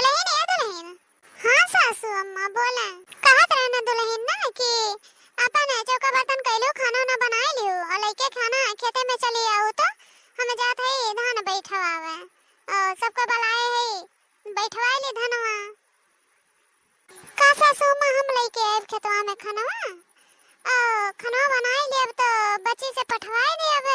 दुल्हन है दुल्हन। हाँ सासू अम्मा बोला। कहत रहना दुल्हन ना कि अपन चौका बर्तन कैलू खाना ना बनाए लियो और लइके खाना खेते में चली आओ तो हम जात है धान बैठवावे और सबको बुलाए है बैठवाए ले धनवा। का सासू अम्मा हम लइके आइब खेतवा में खानवा खाना बनाए लेब तो बच्ची से पठवाए देब।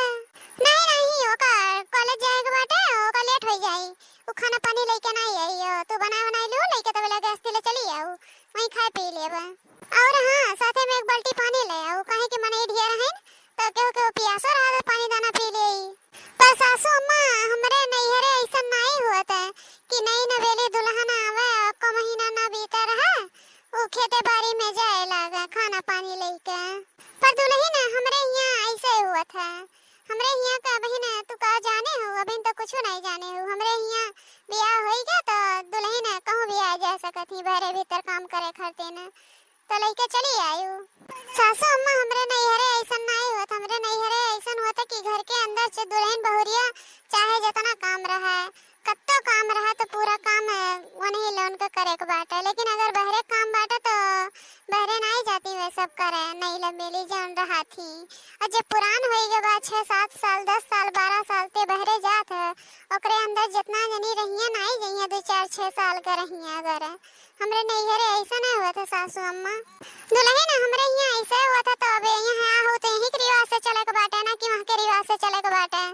नहीं नहीं ओकर कॉलेज जाए के बाटे ओकर लेट हो जाई उ खाना पानी लेके नहीं आई तू बनाए लियो लेके तब लगे गैस ले चली आओ वहीं खाए पी लेब। और हां साथे में एक बाल्टी पानी ले आओ काहे कि मने ढेर है तो केहू प्यासो रहा तो पानी दाना पी ले। पर सासू अम्मा हमरे नैहरे ऐसा नहीं होत है कि नई नवेली दुल्हन आवे को महीना ना बीता रहा वो खेते बाड़ी में जाए लगा खाना पानी लेके। पर दुल्हन हमरे यहाँ ऐसे हुआ था हमरे यहाँ का बहन तू का जाने हो अभी तो कुछ नहीं जाने हो। हमरे यहाँ ब्याह हो गया तो दुल्हन कहूँ भी आ जा सकती बाहर भीतर काम करे करते न तो लेके चली आयु। सासू अम्मा हमरे नैहरे ऐसा नहीं होता हमरे नैहरे ऐसा होता कि घर के अंदर से दुल्हन बहुरिया चाहे जितना काम रहा कत्तो काम रहा तो पूरा काम वही लोन का करे के बाटे। लेकिन अगर बहरे काम बाटे तो बहरे नहीं जाती वे सब करे नहीं लमेली जान रहा थी। और जब पुरान हो गए बाद 6-7 साल 10 साल 12 साल ते बहरे जात है ओकरे अंदर जितना जनी रहिए नहीं जइए 2-4-6 साल का रहिए। अगर हमरे नैहरे ऐसा नहीं हुआ था सासू अम्मा दुल्हन हमरे यहाँ ऐसा हुआ था तो अब यहाँ हो तो यही के रिवाज से चले के बाटे ना कि वहाँ के रिवाज से चले के बाटे।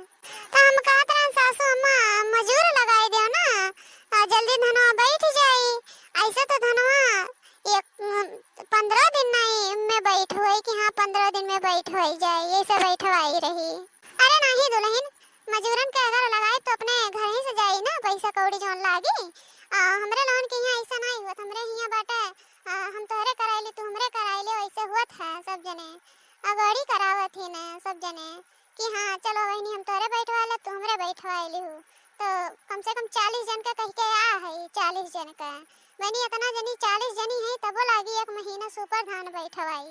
तो हम कहते हैं सासू अम्मा मजूर लगाई दो ना जल्दी धनवा बैठ जाई। ऐसे तो धनवा एक 15 दिन नहीं में बैठ हुई कि हाँ 15 दिन में बैठ हो जाए ये सब बैठवाई रही। अरे नहीं दुल्हन मजूरन के अगर लगाए तो अपने घर ही से जाई ना पैसा कौड़ी जोन लागी। हमरे लोन के यहाँ ऐसा नहीं हुआ हमरे यहाँ बाटे हम तोहरे कराइली तू हमरे कराइले वैसे हुआ था सब जने अगड़ी करावत ही ना सब जने कि हाँ चलो वही हम तोहरे बैठवा ले तू हमरे बैठवाइली हूँ तो कम से कम 40 जन का कह के आ है 40 जन का बनी इतना जनी 40 जनी है तबो लागी एक महीना सुपर धान बैठवाई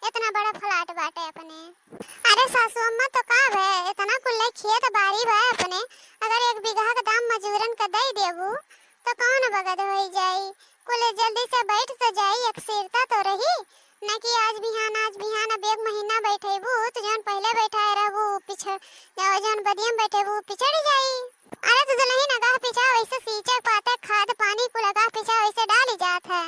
इतना बड़ा फ्लैट बाटे अपने। अरे सासू अम्मा तो का है इतना कुल्ले खेत बारी बा अपने अगर 1 बीघा का दाम मजूरन का दे देबू तो कौन बगद हो जाई कुल्ले जल्दी से बैठ तो जाई एक सिरता तो रही न कि आज बिहान अब 1 महीना बैठेबू तो जौन पहले बैठाए रहबू पीछे जौन बदियम बैठेबू पिछड़ जाई। अरे तो दुल्हन अगाह पीछा वैसे सींचे पाते खाद पानी कुल अगाह पीछा वैसे डाली जात है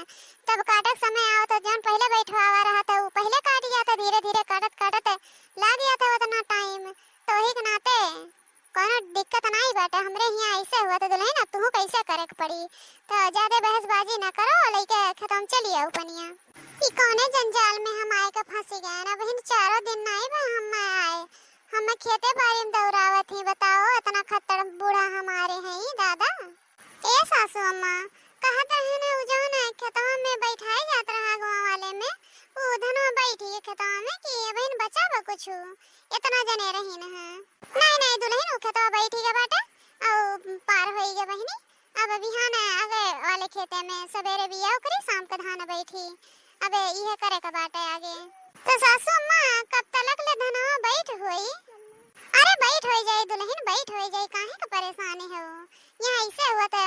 तब काटक समय आओ तो जौन पहले बैठवावा रहा था वो पहले काट जाता धीरे धीरे काटत लाग जाता उतना टाइम तो वही के नाते कोनो दिक्कत नहीं बाटे। हमरे यहाँ ऐसे हुआ तो दुल्हन तू कैसे करे पड़ी तो ज्यादा बहसबाजी न करो लेके खत्म चली आओ पनिया। ई कौने जंजाल में हम आए का फंसी गए ना बहन 4 दिन नहीं बा हम आए हम खेते बाड़ी में दौड़ावत ही बताओ इतना खत्तर बूढ़ा हमारे हैं दादा। ए सासू अम्मा कहत रहे ने उजोन खेतवा में बैठाए जात रहा गांव वाले में वो धनवा बैठी खेतवा में कि बहन बचाबो कुछ इतना जने रही न है। नहीं दुल्हन खेतवा बैठी के बाटे और पार होई गे बहनी अब बिहान आगे वाले खेते में सवेरे बिया करी शाम के धान बैठी अब ये करे के बाटे आगे। तो सासू अम्मा कब तक ले धनवा बैठ होई। अरे बैठ हो जाए दुल्हन बैठ हो जाए काहे का परेशानी है वो यहाँ ऐसे हुआ था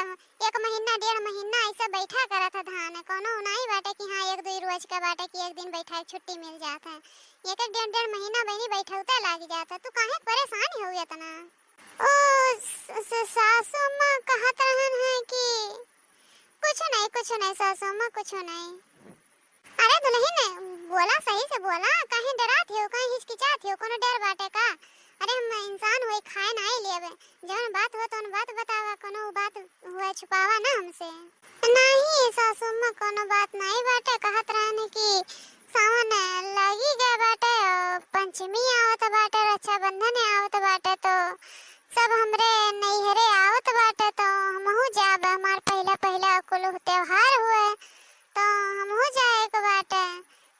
1 महीना 1.5 महीना ऐसे बैठा करा था धान कोनो नहीं बाटे कि हाँ 1-2 रोज का बाटे कि एक दिन बैठा छुट्टी मिल जाता है 1-1.5 महीना बनी बैठौता लाग जाता तू काहे परेशान हो इतना। ओ सासू अम्मा कहत रहन है कि कुछ नहीं सासू अम्मा कुछ नहीं। अरे दुल्हन बोला सही से बोला काहे डरात हो काहे हिचकिचात हो कोनो डर बाटे का। अरे हम इंसान होई खाए नहीं लेबे जौन बात हो तौन बात बतावा कोनो बात हुआ छुपावा ना हमसे। नहीं सासू अम्मा कोनो बात नहीं बाटे कहत रहने कि सावन लगी गए बाटे पंचमी आवत बाटे रक्षाबंधन आवत बाटे तो सब हमरे नैहरे आवत बाटे तो हमहू जाब हमार पहला कुल त्योहार हुए तो हमहू जाए के बाटे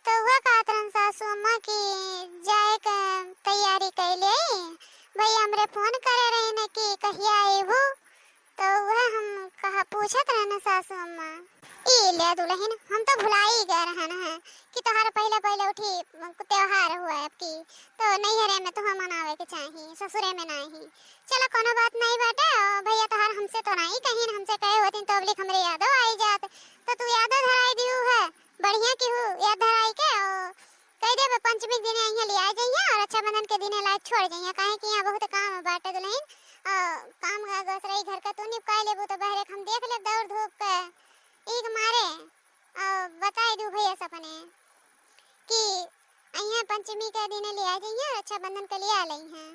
तो वह कहतरन सासू अम्मा की जाए के तैयारी कैले भाई हमरे फोन करे रहे ने कि कहिया आइबू तो वह हम कहा पूछत रहने सासू अम्मा। ई ले दुल्हन, हम तो भुला ही गए रहन है कि तोहार पहले पहले उठी त्योहार हुआ है अब की, तो नैहरे में तो हम मनावे के चाहिए, ससुरे में नहीं। चलो कोनो बात नहीं बाटे, भैया तोहार हमसे तो नहीं कहीं हमसे कहे होती तो अबलिक हमरे यादो आई जात, तो तू यादो धराई दियो है बढ़िया की हूँ याद धराई के कह देबे पंचमी के दिन यहाँ ले आ जाइए और रक्षाबंधन के दिन ला छोड़ जाइए, काहे कि यहाँ बहुत काम बाटे दुल्हन। काम का गसरई घर का तू निपटाई लेबू तो बहरे हम देख ले दौड़ धूप के एक मारे बताई दू भैया सपने कि यहाँ पंचमी के दिन ले आ जाइए, रक्षाबंधन के लिए आ लई हैं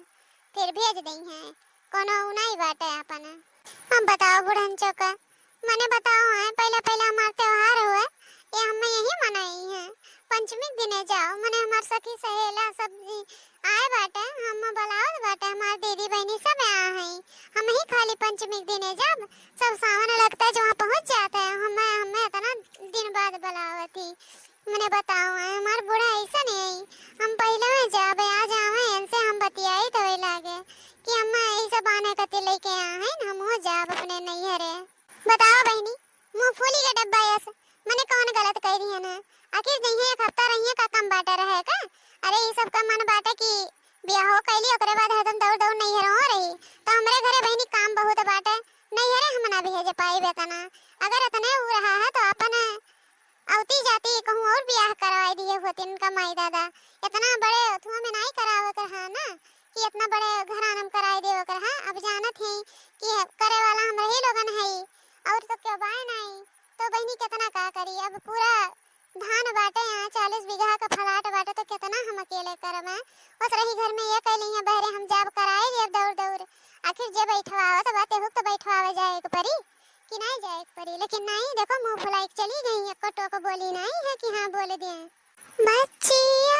फिर भेज दई हैं, कोनो उनाई बाटे अपन। हम बताओ बुढ़न चौका मने बताओ है पहले पहले हमार त्योहार हुआ ये हम यही मनाई है, पंचमी दिने जाओ मने हमार सखी सहेला सब आए बाटे, हम बुलाओ बाटे हमार दीदी बहनी सब आ हैं, हम ही खाली पंचमी दिने जब सब सावन लगता है जो वहाँ पहुँच जाते हैं, हमें इतना दिन बाद बुलावती मने बताओ हमार बूढ़ा ऐसा नहीं, हम पहले में जाबे आ जावे इनसे हम बतियाई तो लागे कि हम ऐसा बाने कते लेके आ हैं हम हो जाब अपने नैहरे। बताओ बहनी मूंगफली का डब्बा ऐसे मैंने कौन गलत कह दी है ना, आखिर नहीं एक हफ्ता रही है का कम बाटा रहे का, अरे ये सब का मन बाटा कि ब्याह हो कैली ओकरे बाद हदम दौड़ दौड़ नैहर हो रही, तो हमरे घरे बहनी काम बहुत बाटे नैहरे हम ना भेजे पाई बेतना, अगर इतने हो रहा है तो अपन औती जाती कहूँ और ब्याह करवाई दिए होते इनका माई दादा, इतना बड़े अथुआ में नहीं करावे कर है ना कि इतना बड़े घराना में कराई देवे कर है, अब जानत है कि करे वाला हम रही लोगन है और तो क्यों बाय नहीं, तो बहनी कितना का करी, अब पूरा धान बाटे यहाँ 40 बीघा का फलाट बाटे तो कितना हम अकेले करब है, उस रही घर में ये कहली है बहरे हम जब कराए जब दौड़ दौड़ आखिर जे बैठवाओ तो बातें हुक तो बैठवावे जाए के परी कि नहीं जाए के परी, लेकिन नहीं देखो मुंह फुलाई चली गई, एको टोक बोली नहीं है कि हाँ बोल दिए बच्चिया